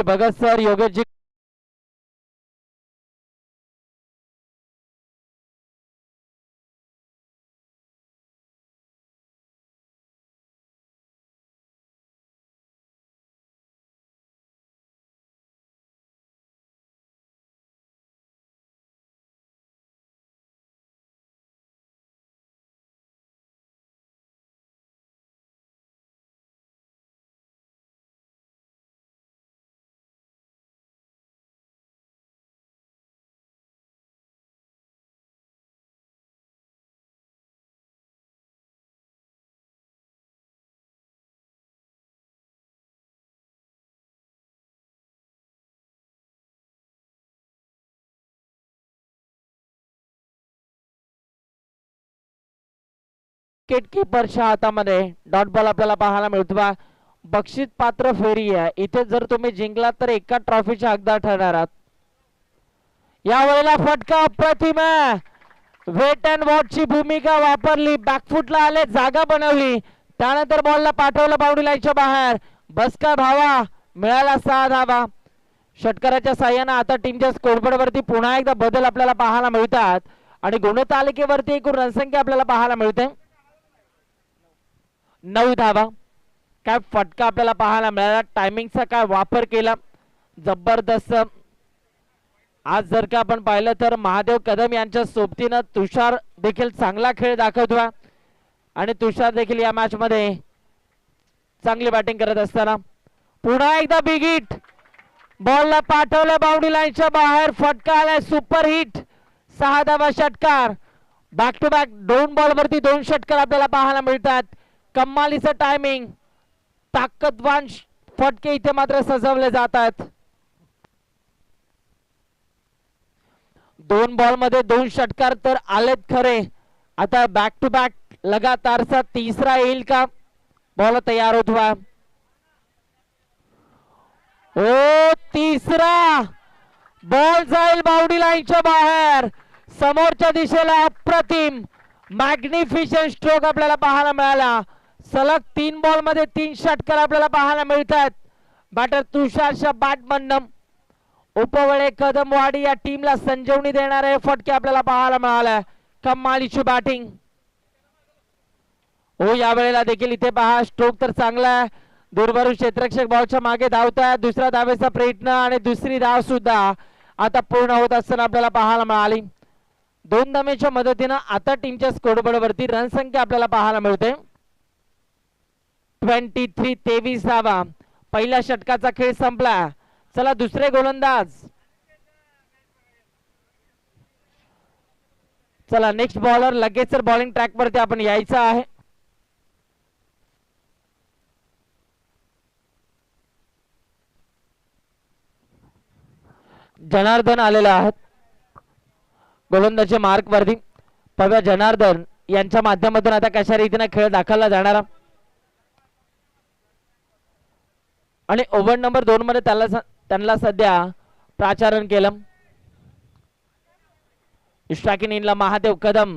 Bhagat sir, Yogesh ji, wicket कीपरच्या हातामध्ये dot ball आपल्याला पाहायला मिळतो. बक्षीस पात्र फेरी आहे. इथे जर तुम्ही जिंकलात तर एका ट्रॉफीच्या हकदार ठरणार आहात. यावेळेला फटका अप्रतिम आहे. वेट अँड वॉचची भूमिका वापरली, बॅकफुटला आले, जागा बनवली, त्यानंतर बॉलला पाठवलं बाउंड्री लाईनच्या बाहेर. बसका धावा मिळाला 6 धावा. षटकाराच्या साह्याने आता टीमच्या स्कोरबोर्ड वरती पुन्हा एकदा बदल आपल्याला पाहायला मिळतात आणि गुणतालिकेवरती एकूण रनसंख्या आपल्याला पाहायला मिळते 9 धावा. काय फटका आपल्याला पाहायला मिळाला, टायमिंगचा काय वापर केला, जबरदस्त. आज जर का आपण पाहिलं तर महादेव कदम यांच्या सोबतीनं तुषार देखील चांगला खेळ दाखवतोय आणि तुषार देखील या मॅच मध्ये चांगली बॅटिंग करत असताना पुन्हा एकदा बिग हिट. बॉलला पाठवलं बाउंड्री लाईनच्या बाहेर, फटका आलाय, सुपर हिट. 6 धावा षटकार. बॅक टू बॅक 2 बॉल वरती 2 षटकार आपल्याला पाहायला मिळतात. कमालीचं टायमिंग, ताकदवान फटके इथे मात्र सजवले जातात. 2 बॉल मध्ये 2 षटकार तर आलेत खरे. आता बॅक टू बॅक लगातारचा तिसरा येईल का? बॉल तयार होतोय. ओ तिसरा बॉल जाईल बाउंड्री लाईनच्या बाहेर. समोरच्या दिशेला अप्रतिम मॅग्निफिशंट स्ट्रोक आपल्याला पाहायला मिळाला. सलग 3 बॉल मध्ये 3 षटकार आपल्याला पाहायला मिळतात. बॅटर तुषारच्या बॅटमधनं उपवळे कदमवाडी या टीमला संजीवनी देणारे फटके आपल्याला पाहायला मिळाले. कमालीची बॅटिंग. हो यावेळेला देखील इथे पहा स्ट्रोक तर चांगला आहे. दूरवरून क्षेत्ररक्षक बॉलच्या मागे धावताय. दुसरा धावेचा प्रयत्न आणि दुसरी धाव सुद्धा आता पूर्ण होत असताना आपल्याला पाहायला मिळाली. 2 धावेच्या मदतीनं आता टीमच्या स्कोरबोर्ड वरती रनसंख्या आपल्याला पाहायला मिळते 23 धावा. पहिल्या षटकाचा खेळ संपला. चला दुसरे गोलंदाज. चला नेक्स्ट बॉलर लगेच बॉलिंग ट्रॅक वरती आपण यायचं आहे. जनार्दन आलेला आहेत गोलंदाजी मार्क वरती. पव्या जनार्दन यांच्या माध्यमातून आता कशा रीतीने खेळ दाखवला जाणारा आणि ओव्हर नंबर 2 मध्ये त्यांना सध्या प्राचारण केलं. स्ट्रायकिंग इनला महादेव कदम.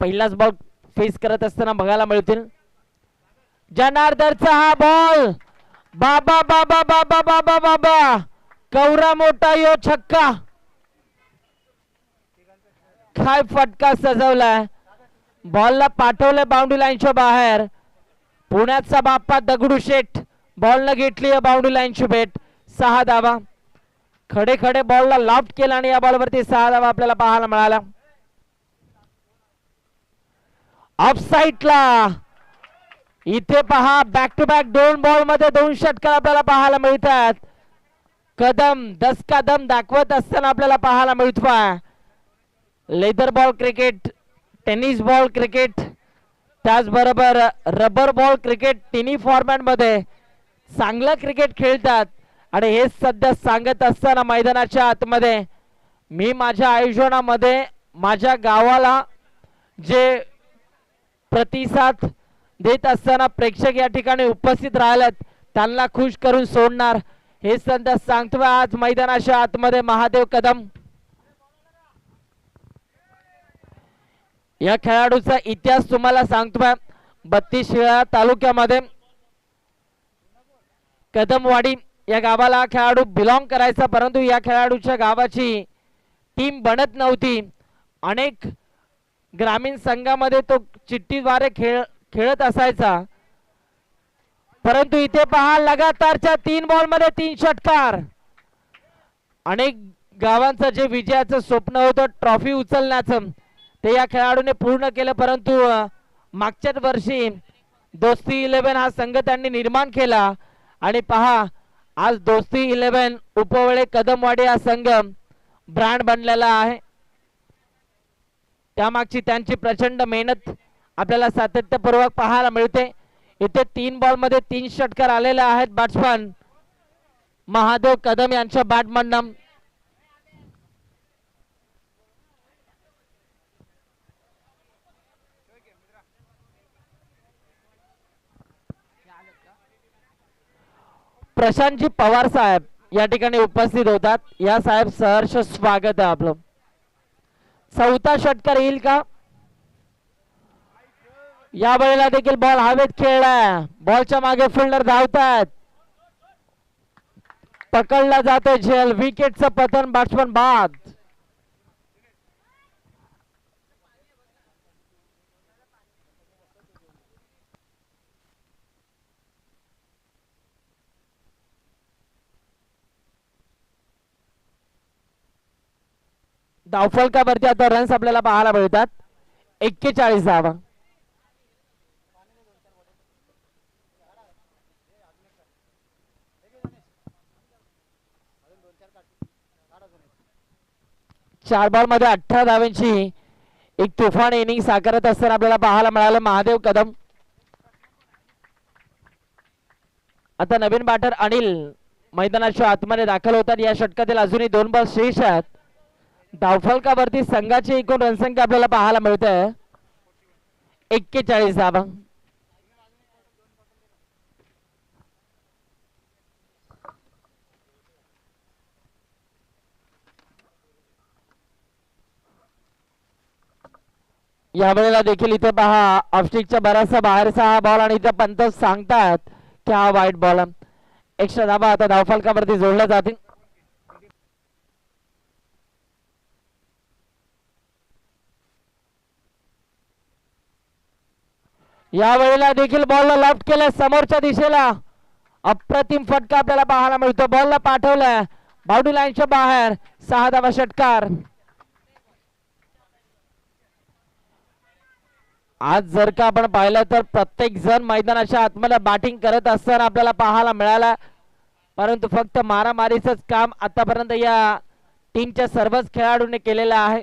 पहिलाच बॉल फेस करत असताना बघायला मिळतील. जनार्दनचा हा बॉल, बाबा बाबा बाबा बाबा बाबा, कवरा मोठा यो छक्का. काय फटका सजवलाय. बॉलला पाठवलं बाउंड्री लाईनच्या बाहेर. पुण्याचा बाप्पा दगडूशेठ बॉलनं घेतली बाउंड्री लाईनची भेट. 6 धावा. खडे खडे बॉलला लॉफ्ट केला आणि या बॉलवरती 6 धावा आपल्याला पाहायला मिळाला. ऑफ साइडला इथे पहा बॅक टू बॅक 2 बॉल मध्ये 2 षटकार आपल्याला पाहायला मिळतात. कदम 10 कदम दाखवत असताना आपल्याला पाहायला मिळतोय. Leather ball cricket, tennis ball cricket, त्याचबरोबर रबर बॉल क्रिकेट, तिन्ही फॉर्मॅट मध्ये चांगलं क्रिकेट खेळतात. आणि हे सध्या सांगत असताना मैदानाच्या आतमध्ये मी माझ्या आयोजनामध्ये माझ्या गावाला जे प्रतिसाद देत असताना प्रेक्षक या ठिकाणी उपस्थित राहिलेत त्यांना खुश करून सोडणार हे सध्या सांगतोय. आज मैदानाच्या आतमध्ये महादेव कदम. या खेळाडूचा इतिहास तुम्हाला सांगतोय. 32 शिळा तालुक्यामध्ये कदमवाडी या गावाला खेळाडू बिलॉंग करायचा, परंतु या खेळाडूच्या गावाची टीम बनत नव्हती. अनेक ग्रामीण संघामध्ये तो चिठ्ठीद्वारे खेळत असायचा, परंतु इथे पहा लगातारच्या 3 बॉलमध्ये 3 षटकार. अनेक गावांचं जे विजयाचं स्वप्न होतं ट्रॉफी उचलण्याचं ते या खेळाडूने पूर्ण केलं, परंतु मागच्याच वर्षी दोस्ती 11 हा संघ त्यांनी निर्माण केला आणि पहा आज दोस्ती 11 उपवळे कदमवाडी हा संघ ब्रँड बनलेला आहे. त्यामागची त्यांची प्रचंड मेहनत आपल्याला सातत्यपूर्वक पाहायला मिळते. इथे 3 बॉलमध्ये 3 षटकार आलेले आहेत बॅट्समन महादेव कदम यांच्या बॅटमधनं. प्रशांतजी पवार साहेब या ठिकाणी उपस्थित होतात. या साहेब सहर्ष स्वागत आहे आपलं. चौथा षटकार येईल का? या वेळेला देखील बॉल हवेत खेळलाय. बॉलच्या मागे फिल्डर धावतात. पकडला जातो झेल. विकेटचं पतन. बॅट्समन बाद. धावफलकावरती आता रन्स आपल्याला पाहायला मिळतात. 41 धावा. चार बॉल मध्ये 18 धावांची एक तुफान इनिंग साकारत असताना आपल्याला पाहायला मिळालं महादेव कदम. आता नवीन बॅटर अनिल मैदानाच्या आतमध्ये दाखल होतात. या षटकातील अजूनही 2 बॉल शेष आहेत. धावफलकावरती संघाची एकूण रणसंख्या आपल्याला पाहायला मिळते 41 धावा. या वेळेला देखील इथे पहा ऑफस्टिकच्या बराचसा बाहेरचा हा बॉल आणि इथे पंत सांगतात की हा वाईट बॉल. एक्स्ट्रा धावा आता धावफलकावरती जोडल्या जातील. या वेळेला देखील बॉलला लेफ्ट केलं समोरच्या दिशेला. अप्रतिम फटका आपल्याला पाहायला मिळतो. बॉलला पाठवलाय बाउंड्री लाईनच्या बाहेर. 6 धावा षटकार. आज जर का आपण पाहिलं तर प्रत्येक जण मैदानाच्या आतमध्ये बॅटिंग करत असताना आपल्याला पाहायला मिळाला, परंतु फक्त मारामारीच काम आतापर्यंत या टीमच्या सर्वच खेळाडूंनी केलेलं आहे.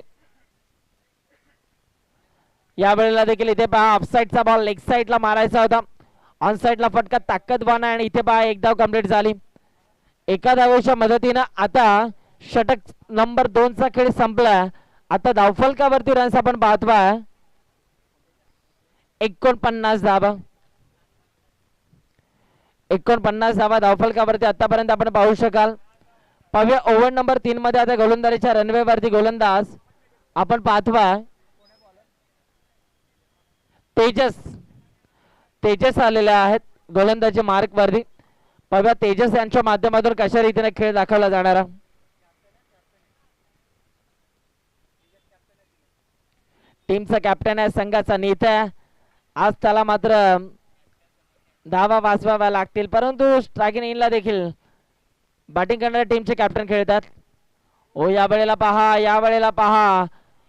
या वेळेला देखील इथे पहा ऑफसाईडचा बॉल लेग साईडला मारायचा होता. ऑन साईडला फटका ताकदवान आहे आणि इथे पहा एक धाव कंप्लीट झाली. एका धावेच्या मदतीनं आता षटक नंबर 2 चा खेळ संपला. आता धावफलकावरती रन्स आपण पाहतोय 49 धावा. 49 धावा धावफलकावरती आतापर्यंत आपण पाहू शकाल. पाहूया ओव्हर नंबर 3 मध्ये आता गोलंदाजीच्या रनवे वरती गोलंदाज आपण पाहतोय तेजस आलेले आहेत गोलंदाजी मार्क वरती. पाहूया तेजस यांच्या माध्यमातून कशा रीतीने खेळ दाखवला जाणारा. टीमचा कॅप्टन आहे, संघाचा नेता आहे. आज त्याला मात्र धावा वाचवाव्या लागतील, परंतु स्ट्रायकिंग इनला देखील बॅटिंग करणाऱ्या टीमचे कॅप्टन खेळतात. या वेळेला पहा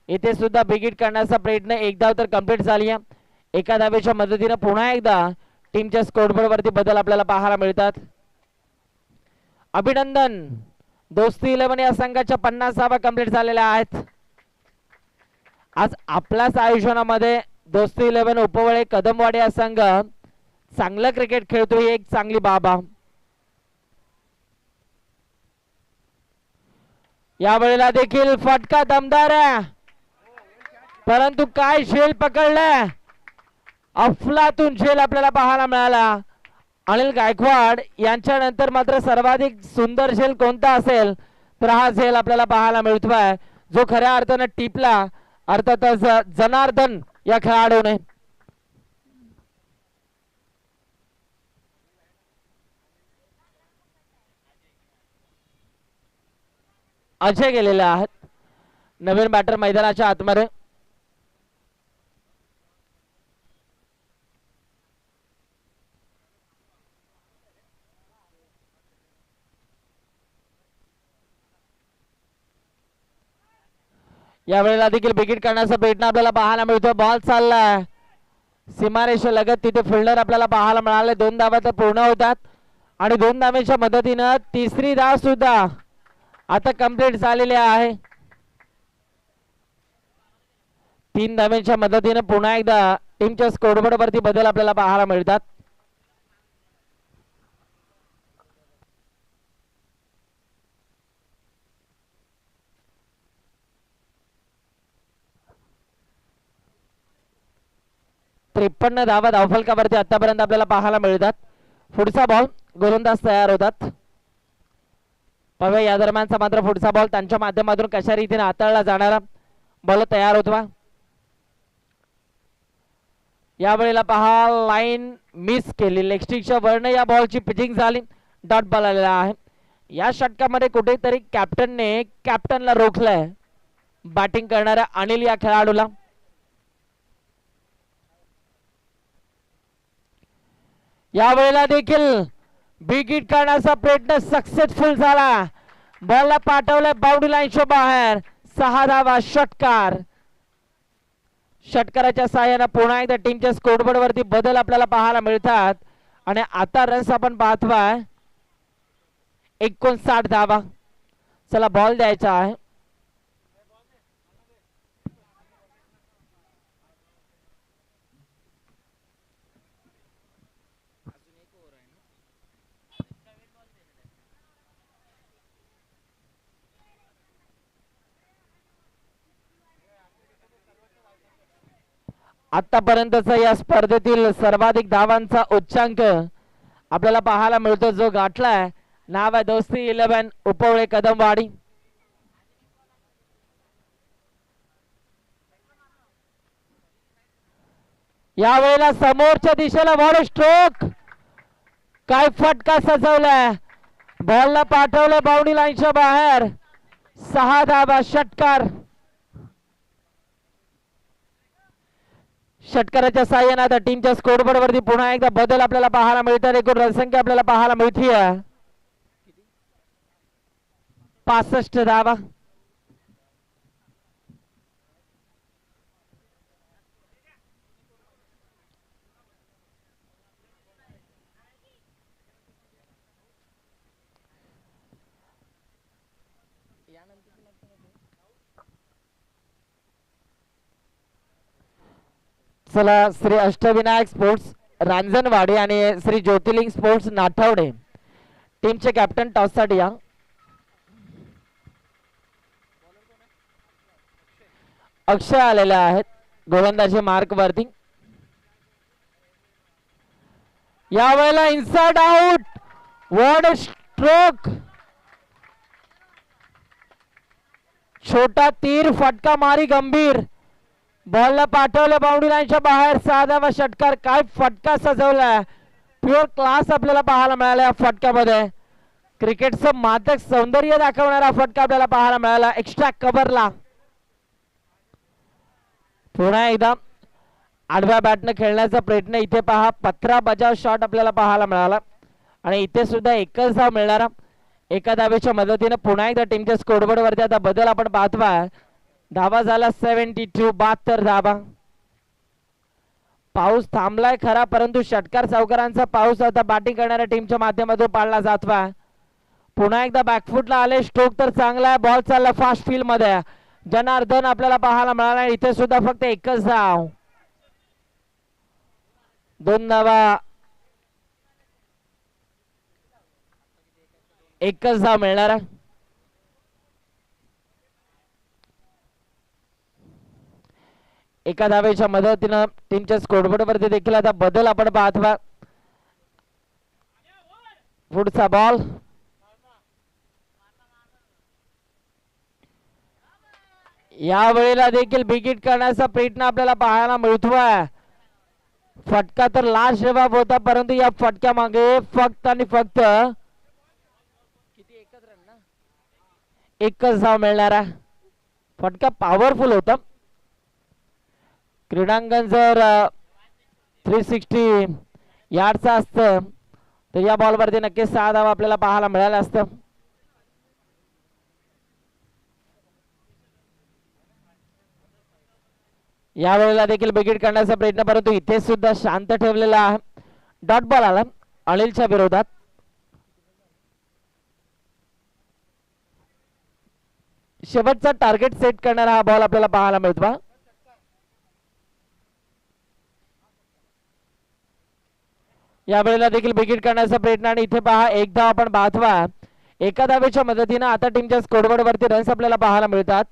इथे सुद्धा बिगिट करण्याचा प्रयत्न. एक धाव तर कंप्लीट झाली आहे. एका धावेच्या मदतीने पुन्हा एकदा टीमच्या स्कोरबोर्ड वरती बदल आपल्याला पाहायला मिळतात. अभिनंदन. दोस्ती 11 या संघाच्या 50 धावा कंप्लीट झालेल्या आहेत. आज आपल्याच आयोजनामध्ये दोस्ती 11 उपवळे कदमवाडी हा संघ चांगलं क्रिकेट खेळतोय, एक चांगली बाबा. या वेळेला देखील फटका दमदार आहे, परंतु काय झेल पकडलाय. अफलातून झेल आपल्याला पाहायला मिळाला. अनिल गायकवाड यांच्यानंतर मात्र सर्वाधिक सुंदर झेल कोणता असेल तर हा झेल आपल्याला पाहायला मिळतोय, जो खऱ्या अर्थाने टिपला अर्थातच जनार्दन या खेळाडूने. अजय गेलेले आहेत नवीन बॅटर मैदानाच्या आतमध्ये. यावेळेला देखील विकेट करण्याचा प्रयत्न आपल्याला पाहायला मिळतो. बॉल चाललाय सीमारेषा लगत, तिथे फिल्डर आपल्याला पाहायला मिळाले. 2 धावा तर पूर्ण होतात आणि 2 धावेच्या मदतीनं तिसरी धाव सुद्धा आता कंप्लीट झालेली आहे. 3 धावेच्या मदतीनं पुन्हा एकदा टीमच्या स्कोरबोर्ड वरती बदल आपल्याला पाहायला मिळतात. त्रेपन्न धावा धावफलकावरती आतापर्यंत आपल्याला पाहायला मिळतात. पुढचा बॉल गोलंदाज तयार होतात. पाहूया या दरम्यानचा मात्र पुढचा बॉल त्यांच्या माध्यमातून कशा रीतीने हाताळला जाणारा बॉल तयार होतो. यावेळेला पहा लाईन मिस केली, लेगस्टिकच्या वरनं या बॉलची पिचिंग झाली, डॉट बॉल आलेला आहे. या षटकामध्ये कुठेतरी कॅप्टनला रोखलंय बॅटिंग करणाऱ्या अनिल या खेळाडूला. यावेळेला देखील विकेट काढण्याचा प्रयत्न सक्सेसफुल झाला. बॉलला पाठवलंय बाउंड्री लाईनच्या बाहेर. 6 धावा षटकार. षटकाराच्या साहाय्याने पुन्हा एकदा टीमच्या स्कोरबोर्ड वरती बदल आपल्याला पाहायला मिळतात आणि आता रन्स आपण पाहतोय 59 धावा. चला बॉल द्यायचा आहे. आतापर्यंतचा या स्पर्धेतील सर्वाधिक धावांचा उच्चांक आपल्याला पाहायला मिळतो जो गाठलाय. नाव आहे दोस्ती 11 उपवळे कदमवाडी. यावेळेला समोरच्या दिशेला बॉल स्ट्रोक, काय फटका सजवलाय. बॉलला पाठवलं बाउंड्री लाईनच्या बाहेर. 6 धावा षटकार. षटकाराच्या साहाय्याने आता टीमच्या स्कोरबोर्ड वरती पुन्हा एकदा बदल आपल्याला पाहायला मिळतात. एकूण रनसंख्या आपल्याला पाहायला मिळते 65 धावा. चला श्री अष्टविनायक स्पोर्ट्स रांजणवाडी आणि श्री ज्योतिर्लिंग स्पोर्ट्स नाठावडे टीमचे कॅप्टन टॉस साठी या. अक्षय आलेले आहेत गोलंदाजी मार्क वरती. यावेळेला inside out, what a stroke. छोटा तीर, फटका मारी गंभीर. बॉलला पाठवलं बाउंड्री लाईनच्या बाहेर. 6 धावा षटकार. काय फटका सजवलाय, प्युअर क्लास आपल्याला पाहायला मिळाला या फटक्यामध्ये. क्रिकेटचं मादक सौंदर्य दाखवणारा फटका आपल्याला पाहायला मिळाला एक्स्ट्रा कव्हरला. पुन्हा एकदा आडव्या बॅटने खेळण्याचा प्रयत्न. इथे पहा 15 बजाव शॉट आपल्याला पाहायला मिळाला आणि इथे सुद्धा एकच धाव मिळणारा. एका धावेच्या मदतीने पुन्हा एकदा टीमच्या स्कोरबोर्ड वरती आता बदल आपण पाहतोय. धावा झाला 72, 72 धावा. पाऊस थांबलाय खरा, परंतु षटकार सावकारांचा पाऊस आता बॅटिंग करणाऱ्या टीमच्या माध्यमातून पाळला जातोय. पुन्हा एकदा बॅकफुटला आले, स्ट्रोक तर चांगला आहे. बॉल चालला फास्ट फील्ड मध्ये. जनार्दन आपल्याला पाहायला मिळाला. इथे सुद्धा फक्त एकच धाव. 2 धावा, एकच धाव मिळणार. एका धावेच्या मदतीनं टीमच्या स्कोरबोर्ड वरती देखील आता बदल आपण पाहतोय. पुढचा बॉल यावेळेला देखील विकेट करण्याचा प्रयत्न आपल्याला पाहायला मिळतोय. फटका तर लास्ट जवाब होता, परंतु या फटक्या मागे फक्त आणि फक्त एकच धाव मिळणारा फटका पॉवरफुल होता. क्रीडांगण जर 360 यार्डचा असतं तर या बॉलवरती नक्कीच 6 धाव आपल्याला पाहायला मिळालं असतं. यावेळेला देखील बिगिट करण्याचा प्रयत्न परंतु इथे सुद्धा शांत ठेवलेला डॉट बॉल आला अनिलच्या विरोधात. शेवटचा टार्गेट सेट करणारा हा बॉल आपल्याला पाहायला मिळतो. यावेळेला देखील बिगिट करण्याचा प्रयत्न आणि इथे पहा एक धाव आपण बाथवा. एका धावेच्या मदतीने आता टीमच्या स्कोरबोर्ड वरती रन्स आपल्याला पाहायला मिळतात.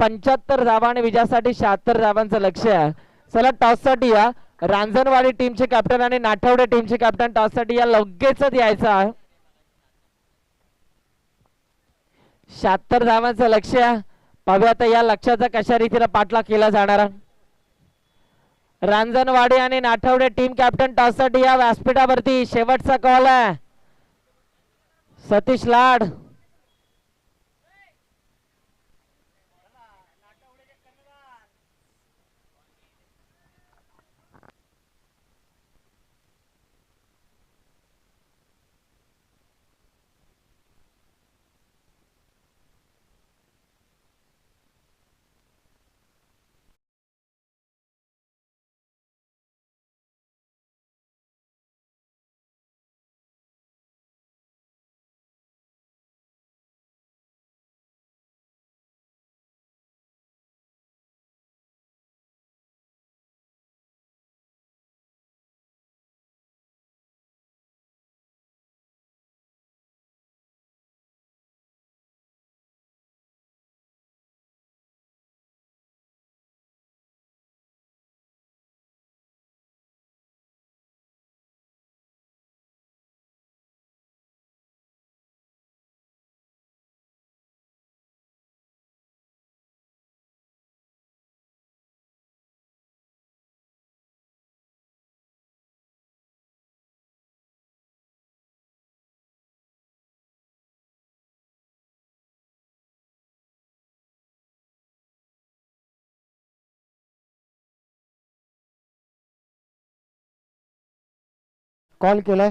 75 धावा आणि विजयासाठी 76 धावांचं लक्ष्य आहे. चला टॉस साठी या. रांजणवाडी टीमचे कॅप्टन आणि नाठवडे टीमचे कॅप्टन टॉस साठी या लगेचच यायचं आहे. 76 धावांचं लक्ष्य. पाहूया आता या लक्ष्याचा कशा रीतीने पाठलाग केला जाणार. रांजणवाडी आणि नाठवडे टीम कॅप्टन टॉस साठी या व्यासपीठावरती. शेवटचा कॉल आहे. सतीश लाड कॉल केलाय.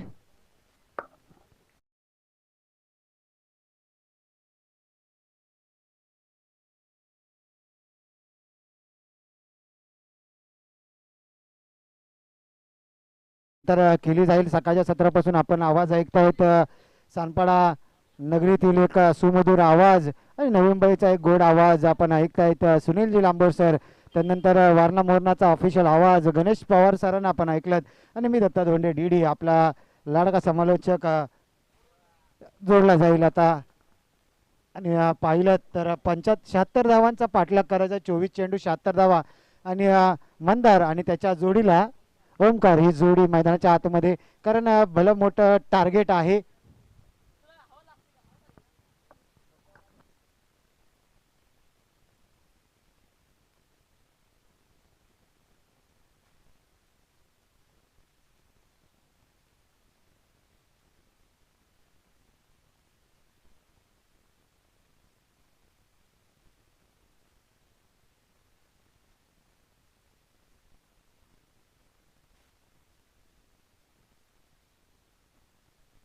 तर केली जाईल. सकाळच्या सत्रापासून आपण आवाज ऐकत आहोत. सानपाडा नगरीतील एक सुमधुर आवाज आणि नवी मुंबईचा एक गोड आवाज आपण ऐकतायत. सुनीलजी लांबोर सर, त्यानंतर वारणा मोहनाचा ऑफिशियल आवाज गणेश पवार सरांना आपण ऐकलं आणि मी दत्ता धोंडे डीडी आपला लाडका समालोचक जोडला जाईल आता. आणि पाहिलं तर 76 धावांचा पाठलाग करायचा. 24 चेंडू 76 धावा आणि मंदार आणि त्याच्या जोडीला ओमकार ही जोडी मैदानाच्या आतमध्ये, कारण भलं मोठं टार्गेट आहे.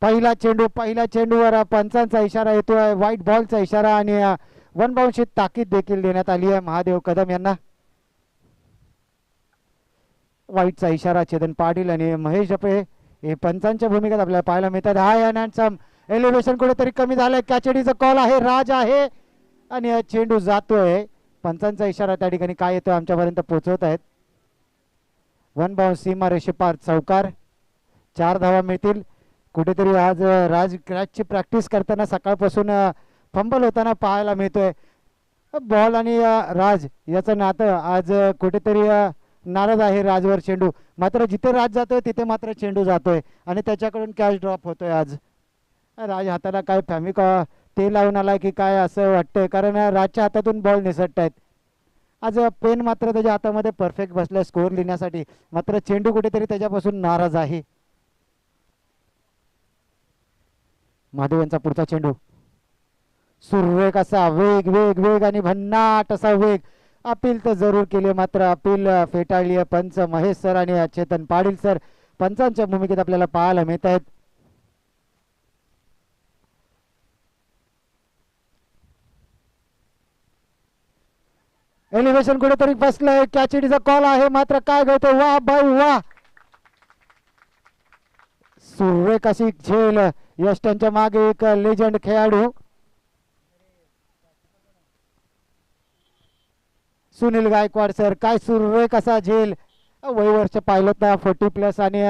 पहिल्या चेंडूवर पंचांचा इशारा येतोय. व्हाईट बॉलचा इशारा आणि वन बाउंडची ताकीद देखील देण्यात आली आहे महादेव कदम यांना. व्हाईटचा इशारा चेतन पाटील आणि महेश जपे हे पंचांच्या भूमिकेत आपल्याला पाहायला मिळतात. हाय अँड एलिव्हेशन कुठेतरी कमी झालंय. कॅचडीचा कॉल आहे. राज आहे आणि चेंडू जातोय. पंचांचा इशारा त्या ठिकाणी काय येतोय आमच्यापर्यंत पोहोचवत आहेत. वन बाउंड सीमा रेषेपार चौकार. 4 धावा मिळतील. कुठेतरी आज राज क्रॅचची प्रॅक्टिस करताना सकाळपासून फंबल होताना पाहायला मिळतोय. बॉल आणि राज याचं नातं आज कुठेतरी नाराज आहे राजवर चेंडू. मात्र जिथे राज जातोय तिथे मात्र चेंडू जातोय आणि त्याच्याकडून कॅच ड्रॉप होतोय. आज राज हाताला काय फॅमिका ते लावून आलाय की काय असं वाटतंय, कारण राजच्या हातातून बॉल निसटतायत. आज पेन मात्र त्याच्या हातामध्ये परफेक्ट बसलाय स्कोअर लिहिण्यासाठी, मात्र चेंडू कुठेतरी त्याच्यापासून नाराज आहे. महादेव यांचा पुढचा चेंडू सुरेख असा वेग वेग वेग आणि भन्नाट असा वेग. अपील तर जरूर केले, मात्र अपील फेटाळली आहे पंच महेश सर आणि चेतन पाटील सर पंचांच्या भूमिकेत आपल्याला पाहायला मिळत आहेत. एलिव्हेशन कुठेतरी बसलंय, कॅचडीचा कॉल आहे, मात्र काय गळतो, वा भाई वा. सुरेख अशी झेल, यष्टांच्या मागे एक लेजंड खेळाडू सुनील गायकवाड सर. काय सुरेख असा झेल, वय वर्ष पाहिलं तर 40+ आणि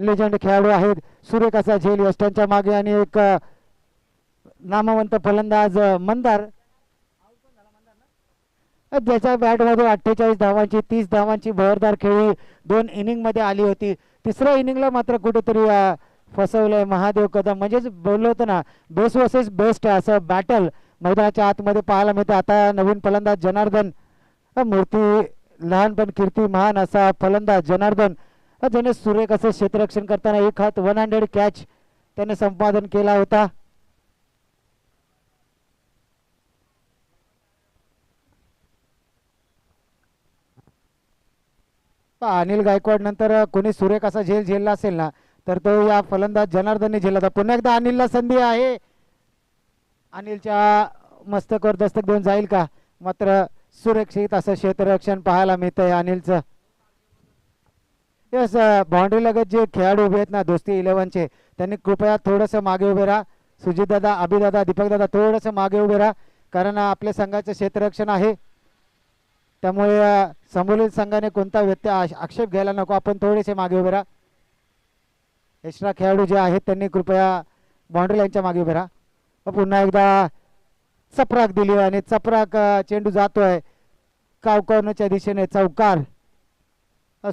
लेजंड खेळाडू आहेत. सुरेख असा झेल यष्टांच्या मागे आणि एक नामवंत फलंदाज मंदार, ज्याच्या बॅटमध्ये 48 धावांची 30 धावांची भरदार खेळी 2 इनिंग मध्ये आली होती. तिसऱ्या इनिंगला मात्र कुठेतरी फसवलंय महादेव कदम. म्हणजेच बोललो होतं ना, बेस्ट वर्सेस बेस्ट असं बॅटल मैदानाच्या आतमध्ये पाहायला मिळतं. आता नवीन फलंदाज जनार्दन, मूर्ती लहान पण कीर्ती महान असा फलंदाज जनार्दन, ज्याने सुरेख असं क्षेत्ररक्षण करताना एक हात 100 कॅच त्याने संपादन केला होता. अनिल गायकवाड नंतर कोणी सुरेख असा झेल झेलला असेल ना, तर तो या फलंदाज जनार्दनने झेलला होता. पुन्हा एकदा अनिलला संधी आहे, अनिलच्या मस्तकावर दस्तक देऊन जाईल का, मात्र सुरक्षित असं क्षेत्ररक्षण पाहायला मिळतंय अनिलचं. यस, बाउंड्री लगत जे खेळाडू उभे आहेत ना दोस्ती 11चे, त्यांनी कृपया थोडंसं मागे उभे राहा. सुजित दादा, अभिदादा, दीपक दादा थोडंसं मागे उभे राहा, कारण आपल्या संघाचं क्षेत्ररक्षण आहे. त्यामुळे संबोधित संघाने कोणता व्यत्यय आक्षेप घ्यायला नको, आपण थोडेसे मागे उभे राहा. एक्स्ट्रा खेळाडू जे आहेत त्यांनी कृपया बाउंड्री लाईनच्या मागे उभे राहा. पुन्हा एकदा चपराक दिली आणि चपराक चेंडू जातोय कावकवण्याच्या दिशेने, चौकार.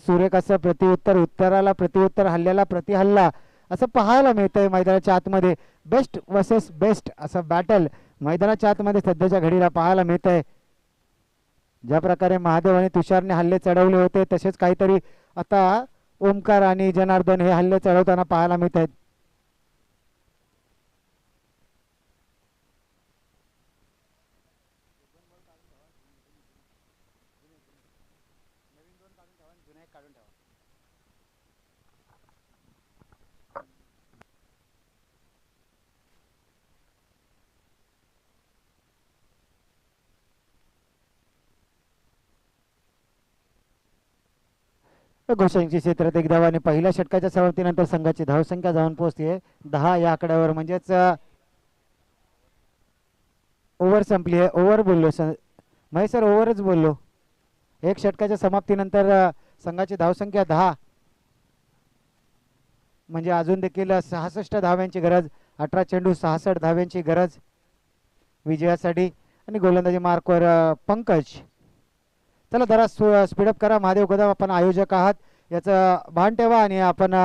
सुरेख असं प्रतिउत्तर, उत्तराला प्रतिउत्तर, हल्ल्याला प्रतिहल्ला असं पाहायला मिळतंय मैदानाच्या आतमध्ये. बेस्ट वर्सेस बेस्ट असं बॅटल मैदानाच्या आतमध्ये सध्याच्या घडीला पाहायला मिळतंय. ज्या प्रकारे महादेव आणि तुषारने हल्ले चढवले होते, तसेच काहीतरी आता ओमकार आणि जनार्दन हे हल्ले चढवताना पाहायला मिळत आहेत. घोषांची क्षेत्रात एक धाव आणि पहिल्या षटकाच्या समाप्तीनंतर संघाची धावसंख्या जाऊन पोहोचते 10 या आकड्यावर. म्हणजेच ओव्हर संपली आहे. ओव्हर बोललो महेश सर, ओव्हरच बोललो. एक षटकाच्या समाप्तीनंतर संघाची धावसंख्या 10, म्हणजे अजून देखील 66 धाव्यांची गरज. 18 चेंडू 66 धाव्यांची गरज विजयासाठी. आणि गोलंदाजी मार्कवर पंकज. चला जरा स्पीडअप करा महादेव कदम, आपण आयोजक आहात याचं भान ठेवा आणि आपण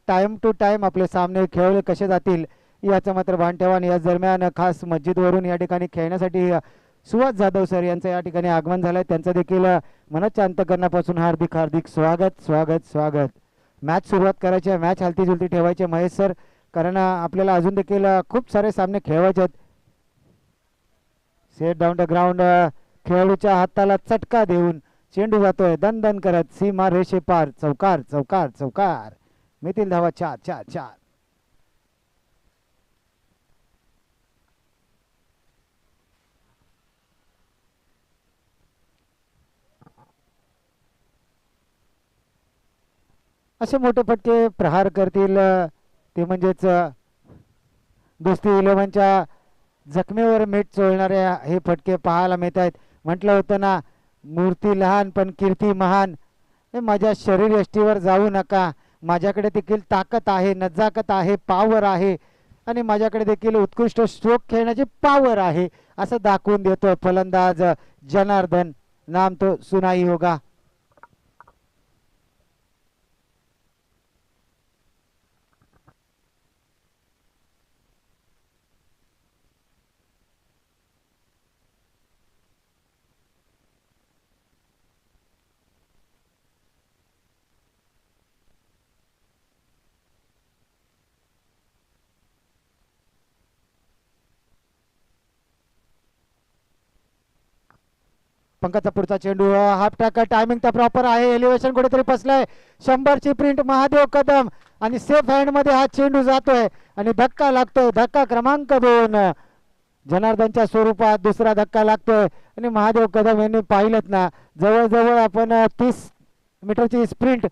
टाइम टू टाइम आपले सामने खेळले कसे जातील याचं मात्र भान ठेवा. आणि याच दरम्यान खास मस्जिदवरून या ठिकाणी खेळण्यासाठी सुहास जाधव सर यांचं या ठिकाणी आगमन झालंय. त्यांचं देखील मनाच्या अंतकरणापासून हार्दिक हार्दिक स्वागत स्वागत स्वागत. मॅच सुरुवात करायची आहे, मॅच हलती जुलती ठेवायची महेश सर, कारण आपल्याला अजून देखील खूप सारे सामने खेळवायचे आहेत. सेट डाऊन द ग्राउंड, खेळाडूच्या हाताला चटका देऊन चेंडू जातोय दन दन करत सीमा रेषे पार. चौकार चौकार चौकार. मिळतील धावा 4 4 4. असे मोठे फटके प्रहार करतील ते म्हणजेच दोस्ती 11च्या जखमेवर मीठ चोळणारे हे फटके पाहायला मिळत आहेत. म्हटलं होतं ना, मूर्ती लहान पण कीर्ती महान. माझ्या शरीर यष्टीवर जाऊ नका, माझ्याकडे देखील ताकद आहे, नजाकत आहे, पावर आहे आणि माझ्याकडे देखील उत्कृष्ट स्ट्रोक खेळण्याची पावर आहे असं दाखवून देतो फलंदाज जनार्दन. नाम तो सुनाई होगा. पंकजचा पुढचा चेंडू हाफ ट्रॅक टायमिंग तर प्रॉपर आहे. एलिव्हेशन कुठेतरी फसलंय. 100ची प्रिंट महादेव कदम आणि सेफ हँड मध्ये हा चेंडू जातोय आणि धक्का लागतोय. धक्का क्रमांक 2 जनार्दनच्या स्वरूपात दुसरा धक्का लागतोय आणि महादेव कदम यांनी पाहिलं ना, जवळजवळ आपण 30 मीटरची स्प्रिंट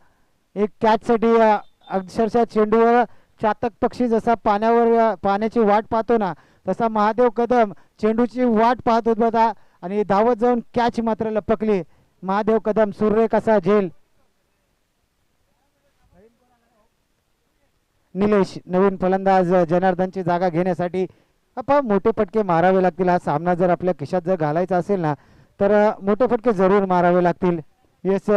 एक कॅचसाठी अक्षरशः चेंडूवर चातक पक्षी जसा पाण्यावर पाण्याची वाट पाहतो ना, तसा महादेव कदम चेंडूची वाट पाहत होता आणि धावत जाऊन कॅच मात्र लपकली. महादेव कदम सुरेख असा झेल. निलेश नवीन फलंदाज जनार्दनची जागा घेण्यासाठी आपण मोठे फटके मारावे लागतील. हा सामना जर आपल्या खिशात जर घालायचा असेल ना, तर मोठे फटके जरूर मारावे लागतील. येस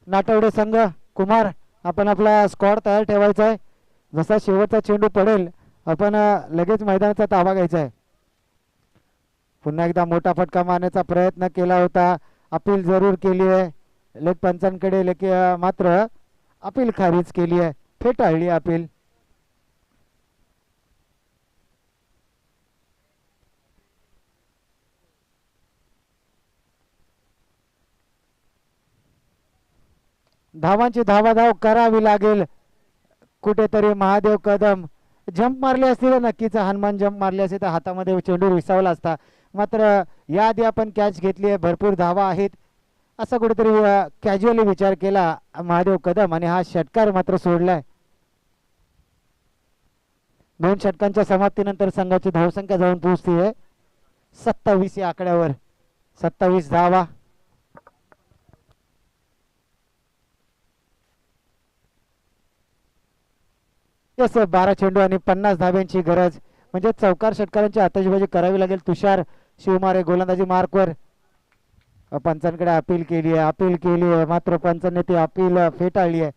नाटवडे संघ कुमार, आपण आपला स्क्वॉड तयार ठेवायचा आहे. जसा शेवटचा चेंडू पडेल आपण लगेच मैदानाचा ताबा घ्यायचा आहे. पुन्हा एकदा मोठा फटका मारण्याचा प्रयत्न केला होता. अपील जरूर केली आहे लेग पंचांकडे, मात्र अपील खारिज केली आहे, फेटाळली अपील. धावांची धावाधाव करावी लागेल. कुठेतरी महादेव कदम जंप मारले असतील, नक्कीच हनुमान जंप मारले असते तर हातामध्ये चेंडू विसावला असता. मात्र याआधी आपण कॅच घेतली आहे, भरपूर धावा आहेत असा कुठेतरी कॅज्युअली विचार केला महादेव कदम आणि हा षटकार मात्र सोडलाय. 2 षटकांच्या समाप्तीनंतर संघाची धावसंख्या जाऊन पोहोचते 27 या आकड्यावर. 27 धावा. यस 12 चेंडू आणि 50 धाब्यांची गरज, म्हणजे चौकार षटकारांची आतषबाजी करावी लागेल. तुषार शिवमारे गोलंदाजी मार्कवर. पंचांकडे अपील केली आहे मात्र पंचांनी ती अपील फेटाळली आहे.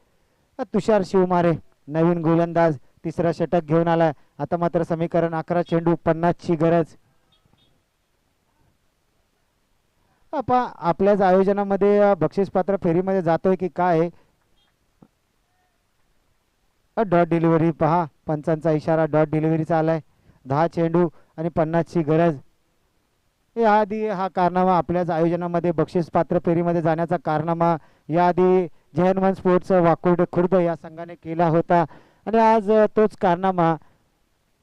तुषार शिवमारे नवीन गोलंदाज तिसरा षटक घेऊन आलाय. आता मात्र समीकरण 11 चेंडू 50 ची गरज. आपल्याच आयोजनामध्ये बक्षीस पात्र फेरीमध्ये जातोय की काय? डॉट डिलिव्हरी पहा, पंचांचा इशारा डॉट डिलिव्हरीचा आलाय. 10 चेंडू आणि 50 ची गरज. याआधी हा कारनामा आपल्याच आयोजनामध्ये बक्षीस पात्र फेरीमध्ये जाण्याचा कारनामा याआधी जयहनुमान स्पोर्ट्स वाकोड खुर्द या संघाने केला होता आणि आज तोच कारनामा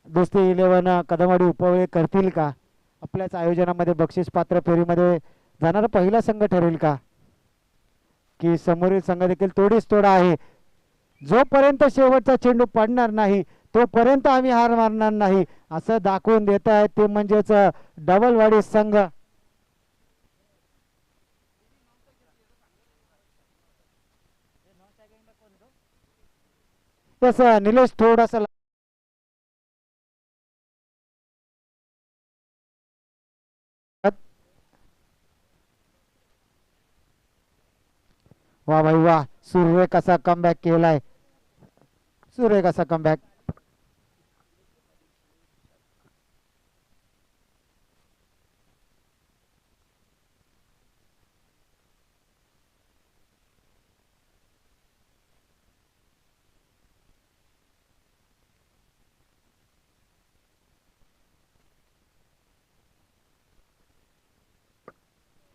दोस्ती 11 कदमवाडी उपवळे करतील का? आपल्याच आयोजनामध्ये बक्षीस पात्र फेरीमध्ये जाणारा पहिला संघ ठरेल का? की समोरील संघ देखील तोडीस तोडा आहे. जोपर्यंत शेवटचा चेंडू पडणार नाही तोपर्यंत आम्ही हार मारणार नाही असं दाखवून देत आहेत ते म्हणजेच डबलवाडी संघ. तसं निलेश थोडासा वा भाई वा, सुरेख असा कमबॅक केलाय, सुरेख असा कमबॅक.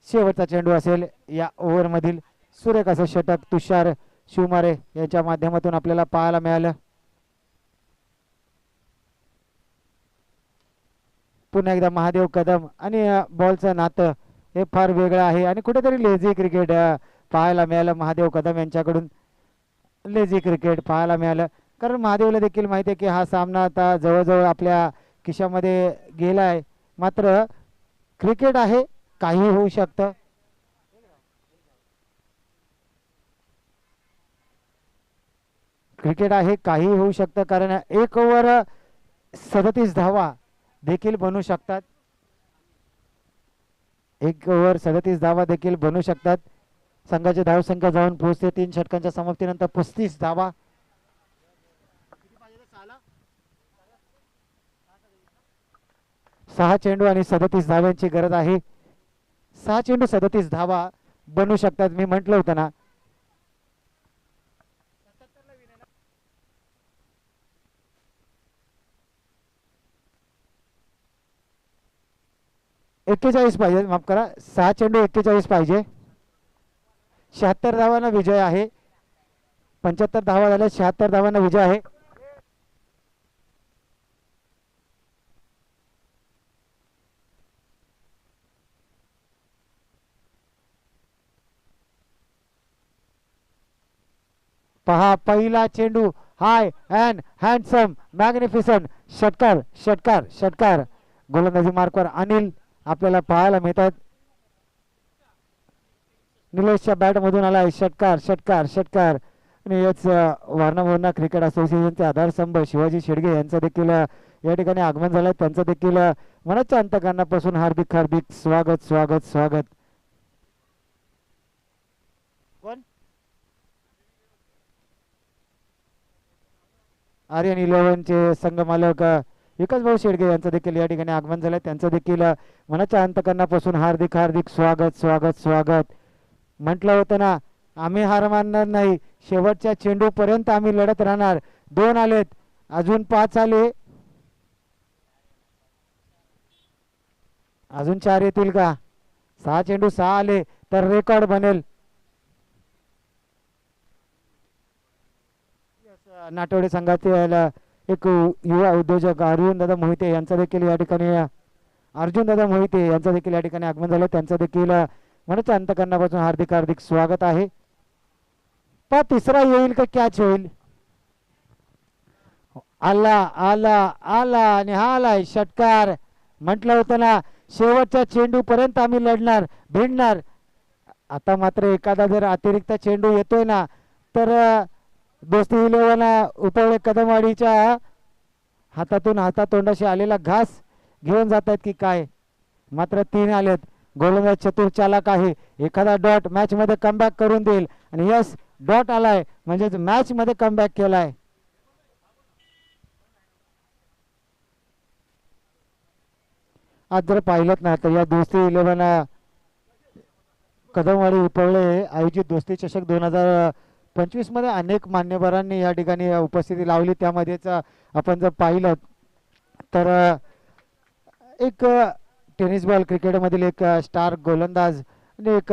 शेवटचा चेंडू असेल या ओव्हर मधील. सुरेख असं षटक तुषार शिवमारे यांच्या माध्यमातून आपल्याला पाहायला मिळालं. पुन्हा एकदा महादेव कदम आणि बॉलचं नातं हे फार वेगळं आहे आणि कुठेतरी लेझी क्रिकेट पाहायला मिळालं महादेव कदम यांच्याकडून. लेझी क्रिकेट पाहायला मिळालं कारण महादेवला देखील माहिती आहे की हा सामना आता जवळजवळ आपल्या खिशामध्ये गेलाय. मात्र क्रिकेट आहे, काही होऊ शकतं. क्रिकेट आहे, काही होऊ शकतं कारण 1 ओव्हर 37 धावा देखील बनू शकतात. 1 ओव्हर 37 धावा देखील बनू शकतात. संघाची धावसंख्या जाऊन पोहोचते 3 षटकांच्या समाप्तीनंतर 35 धावा. 6 चेंडू आणि 37 धाव्यांची गरज आहे. 6 चेंडू 37 धावा बनू शकतात. मी म्हटलं होतं ना. 41 पाहिजे, माफ करा, 6 चेंडू 41 पाहिजे. 76 धावांना विजय आहे. 75 धावा झाल्या, 76 धावांना विजय आहे. पहा पहिला चेंडू, हाय अँड हँडसम मॅग्निफिसंट षटकार षटकार षटकार. गोलंदाजी मार्कवर अनिल आपल्याला पाहायला मिळतात. निलेशच्या बॅट मधून आलाय षटकार षटकार षटकार. आणि याच वारणा क्रिकेट असोसिएशनचे आधारस्तंभ शिवाजी शेडगे यांचं देखील या ठिकाणी आगमन झालंय. त्यांचं देखील मनाच्या अंतकरणापासून हार्दिक हार्दिक स्वागत स्वागत स्वागत. आर्यन 11चे संघ मालक विकास भाऊ शेडगे यांचं देखील या ठिकाणी आगमन झालंय. त्यांचं देखील मनाच्या अंतकरणापासून हार्दिक हार्दिक स्वागत स्वागत स्वागत. म्हटलं होतं ना, आम्ही हार मानणार नाही, शेवटच्या चेंडू पर्यंत आम्ही लढत राहणार. 2 आलेत, अजून 5 आले, अजून 4 येतील का? 6 चेंडू 6 आले तर रेकॉर्ड बनेल. नाटवडे संघाचे एक युवा उद्योजक अर्जुन दादा मोहिते यांचा देखील या ठिकाणी आगमन झालं. त्यांचं देखील मनाच्या अंतकरणापासून हार्दिक हार्दिक स्वागत आहे. पण तिसरा येईल का कॅच होईल? आला आला आला आणि हा आलाय षटकार. म्हटलं होतं ना, शेवटच्या चेंडू पर्यंत आम्ही लढणार भिडणार. आता मात्र एखादा जर अतिरिक्त चेंडू येतोय ना, तर दोस्ती 11 उपवळे कदमवाडीच्या हातातून हातातोंडाशी आलेला घास घेऊन जात आहेत की काय? मात्र 3 आलेत. गोलंदाज चतुर चालाक आहे, एखादा डॉट मॅच मध्ये कमबॅक करून देईल. आणि यस, डॉट आलाय म्हणजे मॅच मध्ये कमबॅक केलाय. आज जर पाहिलं ना, तर या दोस्ती 11 कदमवाडी उपवळे आयोजित दोस्ती चषक 2025 मध्ये अनेक मान्यवरांनी या ठिकाणी उपस्थिती लावली. त्यामध्येच आपण जर पाहिलं तर एक टेनिस बॉल क्रिकेटमधील एक स्टार गोलंदाज आणि एक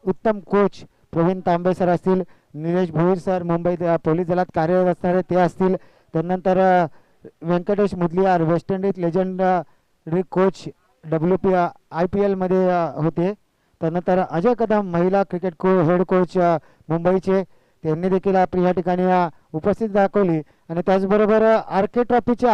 उत्तम कोच प्रवीण तांबे सर असतील, निलेश भोईर सर मुंबई पोलीस दलात कार्यरत असणारे ते असतील. त्यानंतर Venkatesh Mudaliar West Indies legendary coach IPL मध्ये होते. त्यानंतर अजय कदम महिला क्रिकेट हेड कोच मुंबईचे, त्यांनी देखील आपली या ठिकाणी उपस्थिती दाखवली. आणि त्याचबरोबर RK ट्रॉफीचे